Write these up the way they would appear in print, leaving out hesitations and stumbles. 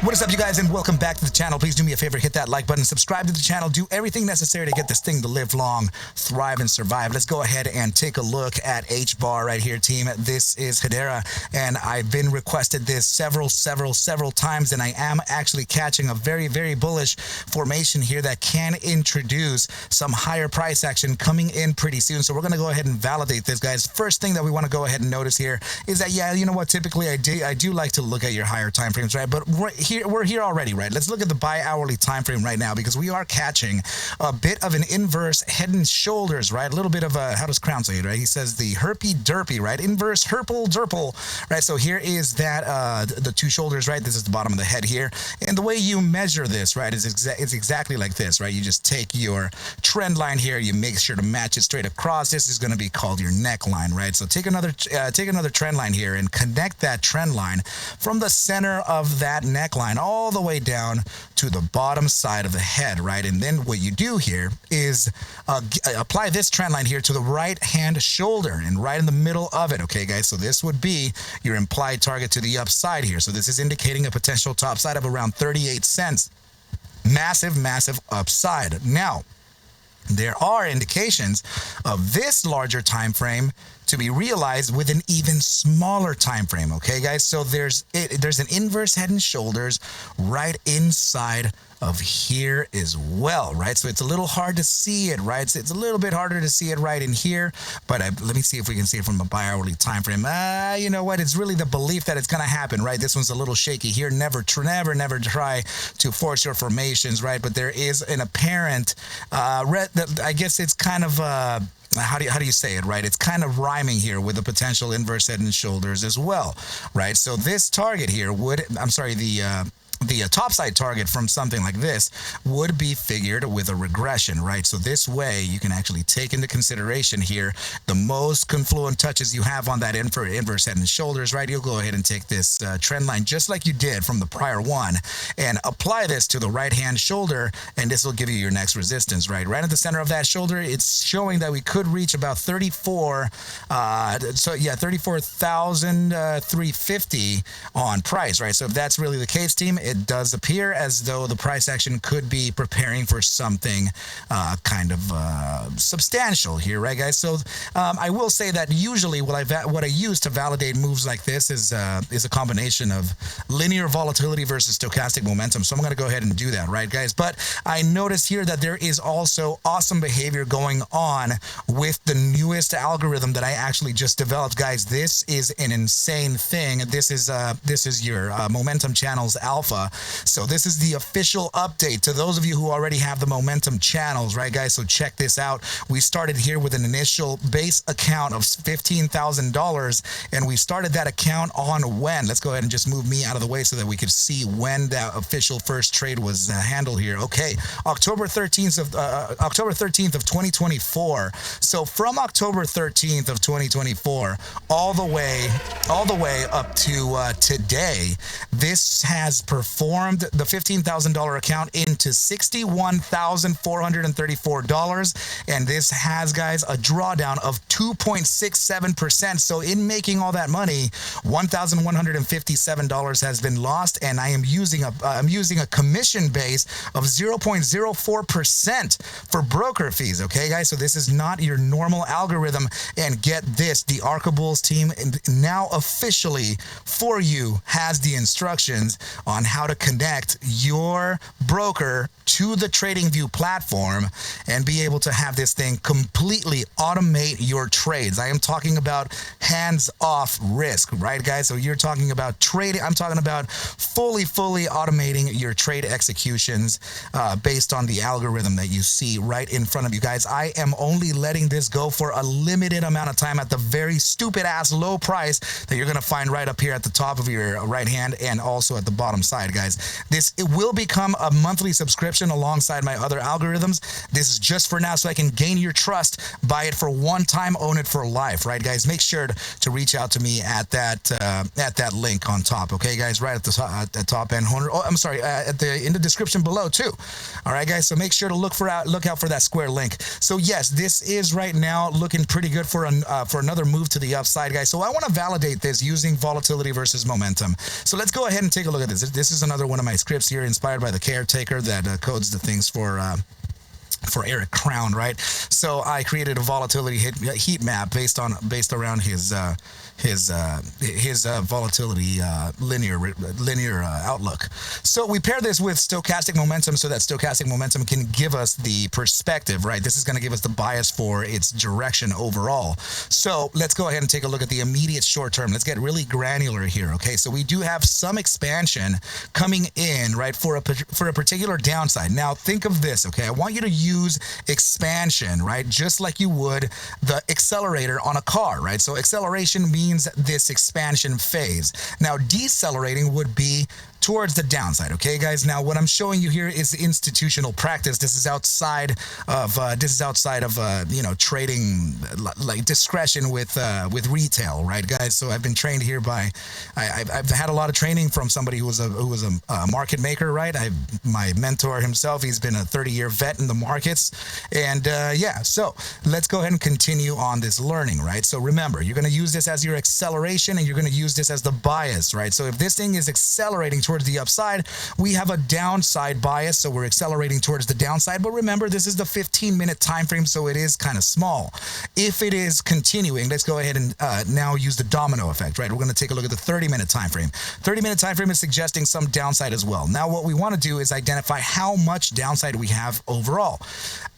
What is up, you guys, and welcome back to the channel. Please do me a favor, hit that like button, subscribe to the channel, do everything necessary to get this thing to live long, thrive, and survive. Let's go ahead and take a look at Hbar right here, team. This is Hbar, and I've been requested this several times, and I am actually catching a very bullish formation here that can introduce some higher price action coming in pretty soon. So we're going to go ahead and validate this, guys. First thing that we want to go ahead and notice here is that, yeah, you know what, typically I do like to look at your higher time frames, right? But we're here already, right? Let's look at the bi-hourly time frame right now, because we are catching a bit of an inverse head and shoulders, right? A little bit of a, how does Crown say it, right? He says the herpy derpy, right? Inverse herple derple, right? So here is that the two shoulders, right? This is the bottom of the head here, and the way you measure this, right, is it's exactly like this, right? You just take your trend line here, you make sure to match it straight across. This is going to be called your neckline, right? So take another trend line here and connect that trend line from the center of that neckline all the way down to the bottom side of the head, right? And then what you do here is apply this trend line here to the right hand shoulder and right in the middle of it, okay, guys? So this would be your implied target to the upside here. So this is indicating a potential top side of around 38 cents. Massive upside. Now, there are indications of this larger time frame to be realized with an even smaller time frame, okay, guys? So there's an inverse head and shoulders right inside of here as well, right? So it's a little hard to see it, right? So it's a little bit harder to see it right in here, but let me see if we can see it from a bi-hourly time frame. You know what? It's really the belief that it's going to happen, right? This one's a little shaky here. Never try to force your formations, right? But there is an apparent, I guess it's kind of, how do you say it, right? It's kind of rhyming here with the potential inverse head and shoulders as well, right? So this target here would, the topside target from something like this would be figured with a regression, right? So this way you can actually take into consideration here the most confluent touches you have on that inverse head and shoulders, right? You'll go ahead and take this trend line just like you did from the prior one and apply this to the right hand shoulder, and this will give you your next resistance, right? Right at the center of that shoulder, it's showing that we could reach about 34,350 on price, right? So if that's really the case, team, it does appear as though the price action could be preparing for something kind of substantial here, right, guys? So I will say that usually what I use to validate moves like this is a combination of linear volatility versus stochastic momentum. So I'm going to go ahead and do that, right, guys? But I notice here that there is also awesome behavior going on with the newest algorithm that I actually just developed, guys. This is an insane thing. This is your momentum channels alpha. So this is the official update to those of you who already have the momentum channels, right, guys? So check this out. We started here with an initial base account of $15,000, and we started that account on when? Let's go ahead and just move me out of the way so that we could see when that official first trade was handled here. Okay, October 13th of 2024. So from October 13th of 2024 all the way up to today, this has performed the $15,000 account into $61,434, and this has, guys, a drawdown of 2.67%. So in making all that money, $1,157 has been lost, and I'm using a commission base of 0.04% for broker fees. Okay, guys, so this is not your normal algorithm. And get this, the ARCa Bulls team now officially for you has the instructions on how to connect your broker to the TradingView platform and be able to have this thing completely automate your trades. I am talking about hands-off risk, right, guys? So you're talking about trading. I'm talking about fully automating your trade executions based on the algorithm that you see right in front of you, guys. I am only letting this go for a limited amount of time at the very stupid-ass low price that you're going to find right up here at the top of your right hand and also at the bottom side, guys. It will become a monthly subscription alongside my other algorithms. This is just for now so I can gain your trust. Buy it for one time, own it for life, right, guys? Make sure to reach out to me at that link on top, okay, guys? Right at the top end. Oh, I'm sorry, in the description below too. All right, guys. So make sure to look out for that square link. So yes, this is right now looking pretty good for another move to the upside, guys. So I want to validate this using volatility versus momentum. So let's go ahead and take a look at this. This is another one of my scripts here, inspired by the caretaker that codes the things for Eric Crown, right? So I created a volatility heat map based around his volatility linear outlook. So we pair this with stochastic momentum so that stochastic momentum can give us the perspective, right? This is going to give us the bias for its direction overall. So let's go ahead and take a look at the immediate short term. Let's get really granular here, okay? So we do have some expansion coming in, right, for a particular downside. Now think of this, okay? I want you to use expansion, right, just like you would the accelerator on a car, right? So acceleration means this expansion phase. Now decelerating would be towards the downside. Okay, guys. Now what I'm showing you here is institutional practice. This is outside of you know, trading, like discretion with retail, right, guys? So I've been trained here by I've had a lot of training from somebody who was a market maker, right? My mentor himself, he's been a 30-year vet in the markets, and yeah. So let's go ahead and continue on this learning, right? So remember, you're going to use this as your acceleration, and you're going to use this as the bias, right? So if this thing is accelerating towards the upside, we have a downside bias, so we're accelerating towards the downside. But remember, this is the 15-minute time frame, so it is kind of small. If it is continuing, let's go ahead and now use the domino effect, right? We're going to take a look at the 30-minute time frame. 30-minute time frame is suggesting some downside as well. Now what we want to do is identify how much downside we have overall.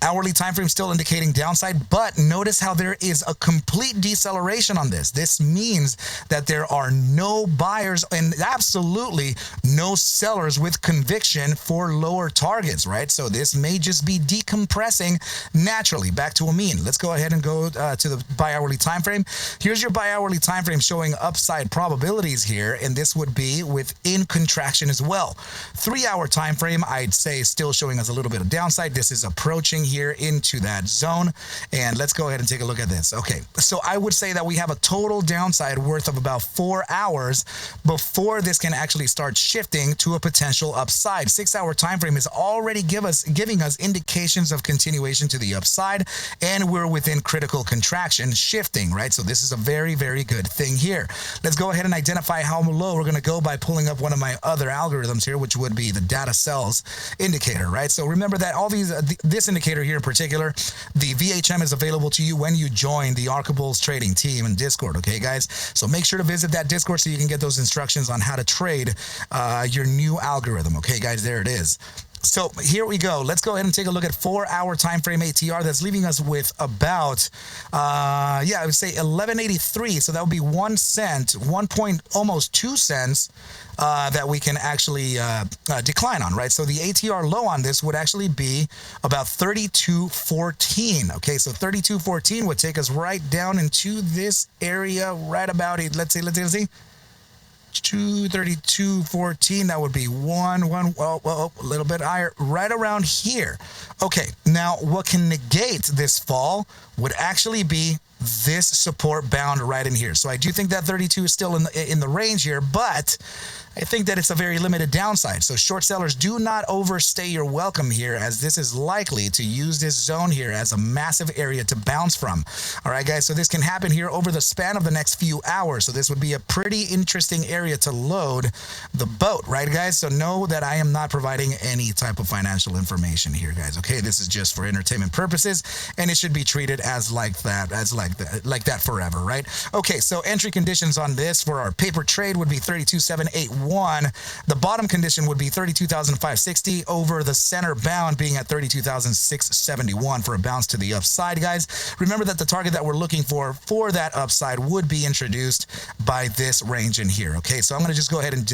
Hourly time frame still indicating downside, but notice how there is a complete deceleration on this. This means that there are no buyers and absolutely no sellers with conviction for lower targets, right? So this may just be decompressing naturally back to a mean. Let's go ahead and go to the bi-hourly time frame. Here's your bi-hourly time frame showing upside probabilities here, and this would be within contraction as well. 3-hour time frame, I'd say, still showing us a little bit of downside. This is approaching here into that zone, and let's go ahead and take a look at this. Okay, so I would say that we have a total downside worth of about 4 hours before this can actually start shifting to a potential upside. 6-hour time frame is already giving us indications of continuation to the upside, and we're within critical contraction shifting, right? So this is a very, very good thing here. Let's go ahead and identify how low we're going to go by pulling up one of my other algorithms here, which would be the data cells indicator, right? So remember that all these this indicator here in particular, the VHM is available to you when you join the ARCa trading team in Discord, okay, guys? So make sure to visit that Discord so you can get those instructions on how to trade your new algorithm. Okay, guys, there it is. So here we go. Let's go ahead and take a look at 4-hour time frame ATR. That's leaving us with about, yeah, I would say 1183. So that would be 1 cent, almost 2 cents that we can actually decline on, right? So the ATR low on this would actually be about 32.14. Okay, so 32.14 would take us right down into this area, right about it. Let's see. 232.14. That would be a little bit higher, right around here. Okay, now what can negate this fall would actually be this support bound right in here. So I do think that 32 is still in the range here, but I think that it's a very limited downside. So short sellers, do not overstay your welcome here, as this is likely to use this zone here as a massive area to bounce from. All right, guys, so this can happen here over the span of the next few hours. So this would be a pretty interesting area to load the boat, right, guys? So know that I am not providing any type of financial information here, guys. Okay, this is just for entertainment purposes, and it should be treated as like that forever, right? Okay, so entry conditions on this for our paper trade would be 32,781. The bottom condition would be 32,560 over the center bound being at 32,671 for a bounce to the upside, guys. Remember that the target that we're looking for that upside would be introduced by this range in here. Okay, so I'm going to just go ahead and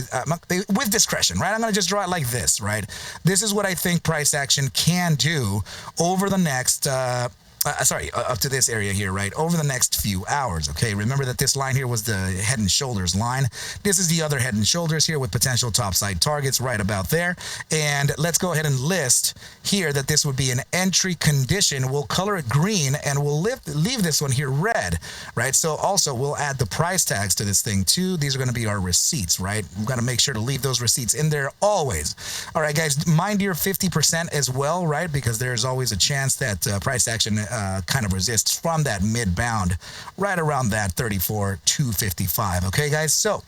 with discretion, right? I'm going to just draw it like this, right? This is what I think price action can do over the next up to this area here, right, over the next few hours. Okay, remember that this line here was the head and shoulders line. This is the other head and shoulders here with potential topside targets right about there. And let's go ahead and list here that this would be an entry condition. We'll color it green, and we'll leave this one here red, right? So also we'll add the price tags to this thing too. These are going to be our receipts, right? We've got to make sure to leave those receipts in there always. All right, guys, mind your 50% as well, right? Because there's always a chance that price action kind of resists from that mid bound right around that 34,255. Okay, guys, so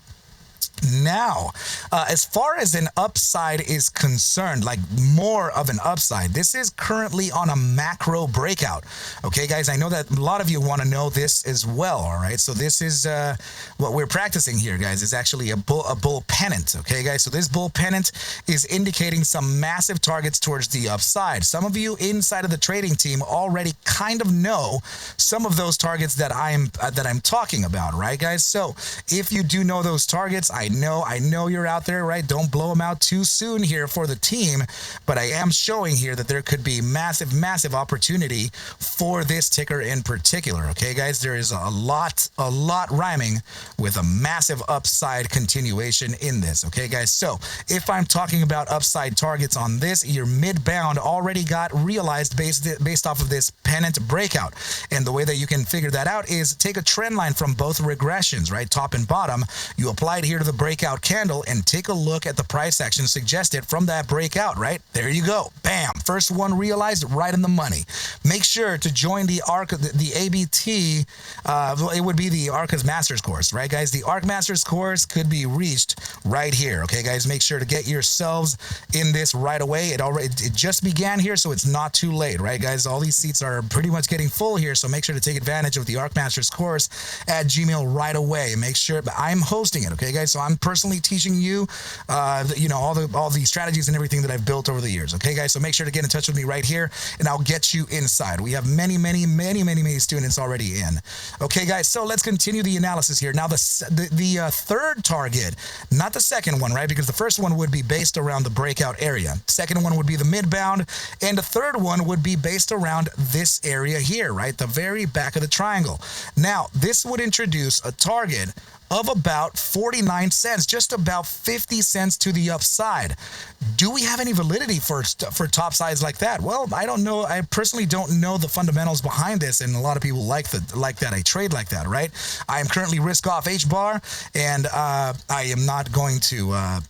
Now, as far as an upside is concerned, like more of an upside, this is currently on a macro breakout. Okay, guys, I know that a lot of you want to know this as well. All right, so this is what we're practicing here, guys, is actually a bull pennant. Okay, guys, so this bull pennant is indicating some massive targets towards the upside. Some of you inside of the trading team already kind of know some of those targets that I'm talking about, right, guys? So if you do know those targets, I know you're out there, right? Don't blow them out too soon here for the team, but I am showing here that there could be massive opportunity for this ticker in particular. Okay, guys, there is a lot rhyming with a massive upside continuation in this. Okay, guys, so if I'm talking about upside targets on this, your mid-bound already got realized based off of this pennant breakout. And the way that you can figure that out is take a trend line from both regressions, right? Top and bottom. You apply it here to the breakout candle and take a look at the price action suggested from that breakout, right? There you go. Bam. First one realized, right in the money. Make sure to join the ARCa, the ABT, it would be the ARCa's Masters course, right, guys? The ARC Masters course could be reached right here. Okay, guys, make sure to get yourselves in this right away. It just began here, so it's not too late, right, guys? All these seats are pretty much getting full here, so make sure to take advantage of the ARC Masters course at Gmail right away. Make sure, but I'm hosting it, okay, guys? So I'm personally teaching you, all the strategies and everything that I've built over the years. Okay, guys. So make sure to get in touch with me right here, and I'll get you inside. We have many students already in. Okay, guys. So let's continue the analysis here. Now the third target, not the second one, right? Because the first one would be based around the breakout area. Second one would be the mid-bound, and the third one would be based around this area here, right? The very back of the triangle. Now this would introduce a target of about 49 cents, just about 50 cents to the upside. Do we have any validity for top sides like that? Well, I don't know. I personally don't know the fundamentals behind this, and a lot of people like that. I trade like that, right? I am currently risk off Hbar, and I am not going to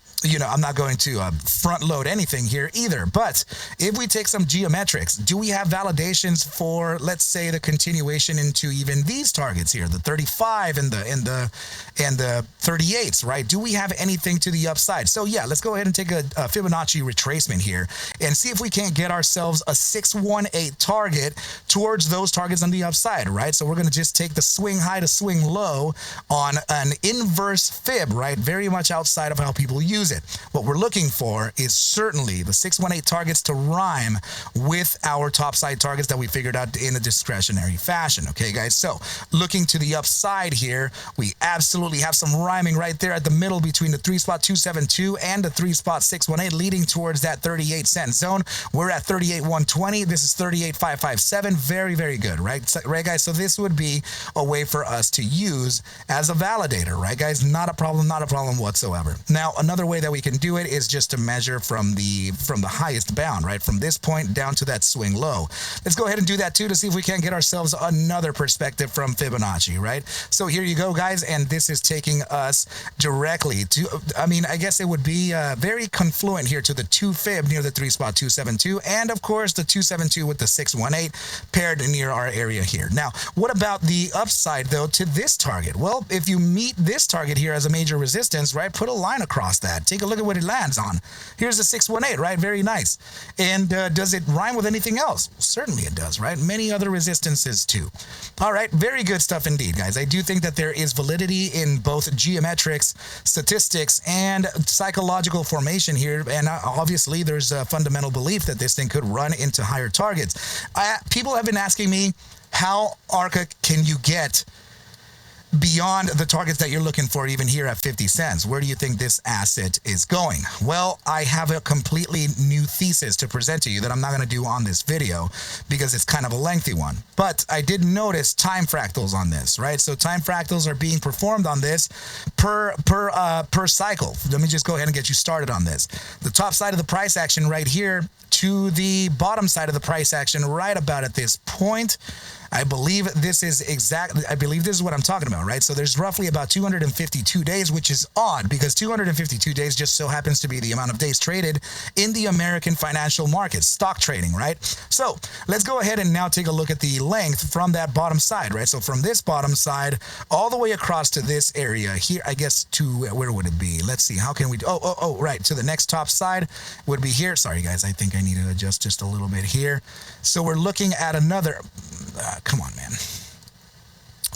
I'm not going to front load anything here either. But if we take some geometrics, do we have validations for, let's say, the continuation into even these targets here, the 35 and the 38s, right? Do we have anything to the upside? So yeah, let's go ahead and take a Fibonacci retracement here and see if we can't get ourselves a 618 target towards those targets on the upside, right? So we're going to just take the swing high to swing low on an inverse fib, right? Very much outside of how people use it. What we're looking for is certainly the 618 targets to rhyme with our topside targets that we figured out in a discretionary fashion. Okay, guys, so looking to the upside here, we absolutely have some rhyming right there at the middle between the 3-spot 272 and the 3-spot 618, leading towards that 38-cent zone. We're at 38.120. This is 38.557. Very good, right, guys? So this would be a way for us to use as a validator, right, guys? Not a problem whatsoever. Now, another way that we can do it is just to measure from the highest bound, right, from this point down to that swing low. Let's go ahead and do that too to see if we can't get ourselves another perspective from Fibonacci, right? So here you go, guys, and this is taking us directly to, I guess it would be very confluent here to the 2 fib near the 3-spot 272, and of course the 272 with the 618 paired near our area here. Now, what about the upside though to this target? Well, if you meet this target here as a major resistance, right, put a line across that. Take a look at what it lands on. Here's the 618, right? Very nice. And does it rhyme with anything else? Well, certainly it does, right? Many other resistances too. All right, very good stuff indeed, guys. I do think that there is validity in both geometrics, statistics, and psychological formation here. And obviously, there's a fundamental belief that this thing could run into higher targets. People have been asking me, how ARCa can you get beyond the targets that you're looking for even here at 50 cents? Where do you think this asset is going? Well, I have a completely new thesis to present to you that I'm not going to do on this video because it's kind of a lengthy one. But I did notice time fractals on this, right? So time fractals are being performed on this per cycle. Let me just go ahead and get you started on this. The top side of the price action right here to the bottom side of the price action right about at this point. I believe this is what I'm talking about, right? So there's roughly about 252 days, which is odd because 252 days just so happens to be the amount of days traded in the American financial markets, stock trading, right? So let's go ahead and now take a look at the length from that bottom side, right? So from this bottom side all the way across to this area here, I guess to, where would it be? Let's see, how can we, right, to the next top side would be here. Sorry guys, I think I need to adjust just a little bit here. So we're looking at another, come on man.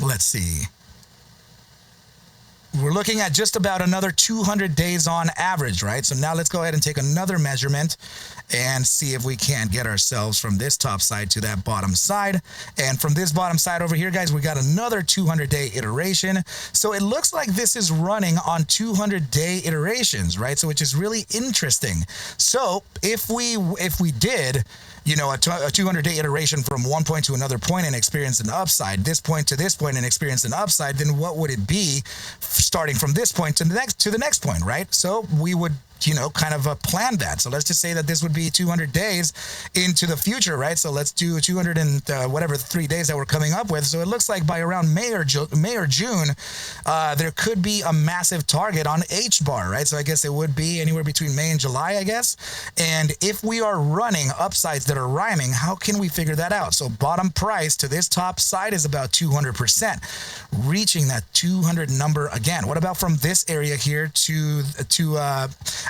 Let's see. We're looking at just about another 200 days on average, right? So now let's go ahead and take another measurement and see if we can't get ourselves from this top side to that bottom side. And from this bottom side over here, guys, we got another 200-day iteration. So it looks like this is running on 200-day iterations, right? So which is really interesting. So if we did, you know, a 200-day iteration from one point to another point and experience an upside, this point to this point and experience an upside, then what would it be starting from this point to the next point, right? So we would, you know, kind of plan that. So let's just say that this would be 200 days into the future, right? So let's do 200 and whatever 3 days that we're coming up with. So it looks like by around May or June, there could be a massive target on Hbar, right? So I guess it would be anywhere between May and July, I guess. And if we are running upsides that are rhyming, how can we figure that out? So bottom price to this top side is about 200%, reaching that 200 number again. What about from this area here to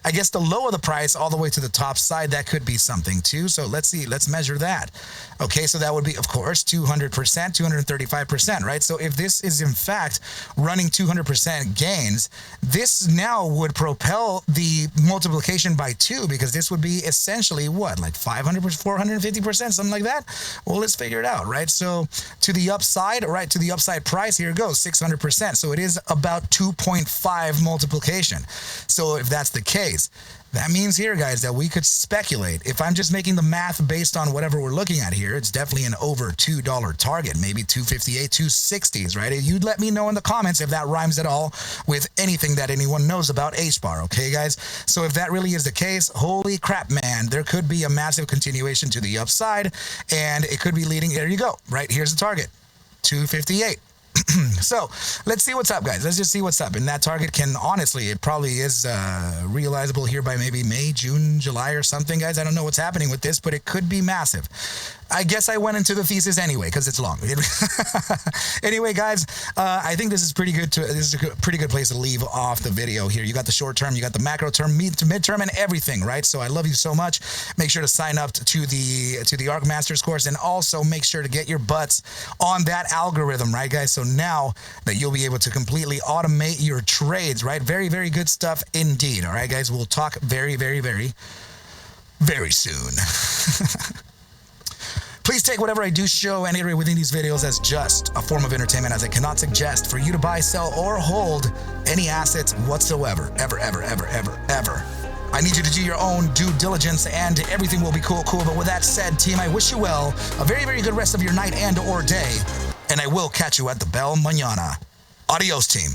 I guess the low of the price all the way to the top side? That could be something too. So let's see, let's measure that. Okay, so that would be, of course, 200%, 235%, right? So if this is in fact running 200% gains, this now would propel the multiplication by 2, because this would be essentially what, like 500%, 450%, something like that? Well, let's figure it out, right? So to the upside, right, to the upside price, here it goes, 600%. So it is about 2.5 multiplication. So if that's the case, that means here, guys, that we could speculate. If I'm just making the math based on whatever we're looking at here, it's definitely an over $2 target, maybe 258, 260s, right? You'd let me know in the comments if that rhymes at all with anything that anyone knows about Hbar, okay, guys? So if that really is the case, holy crap, man, there could be a massive continuation to the upside, and it could be leading, there you go, right? Here's the target, 258. So let's see what's up, guys. Let's just see what's up. And that target can, honestly, it probably is realizable here by maybe May, June, July or something, guys. I don't know what's happening with this, but it could be massive. I guess I went into the thesis anyway because it's long. Anyway, guys, I think this is pretty good. This is a pretty good place to leave off the video here. You got the short term, you got the macro term, mid-term, and everything, right? So I love you so much. Make sure to sign up to the ARCa Masters course, and also make sure to get your butts on that algorithm, right, guys? So now that you'll be able to completely automate your trades, right? Very, very good stuff indeed. All right, guys, we'll talk very, very, very, very soon. Please take whatever I do show and iterate within these videos as just a form of entertainment, as I cannot suggest for you to buy, sell, or hold any assets whatsoever. Ever. I need you to do your own due diligence, and everything will be cool. But with that said, team, I wish you well, a very, very good rest of your night and or day, and I will catch you at the bell mañana. Adios, team.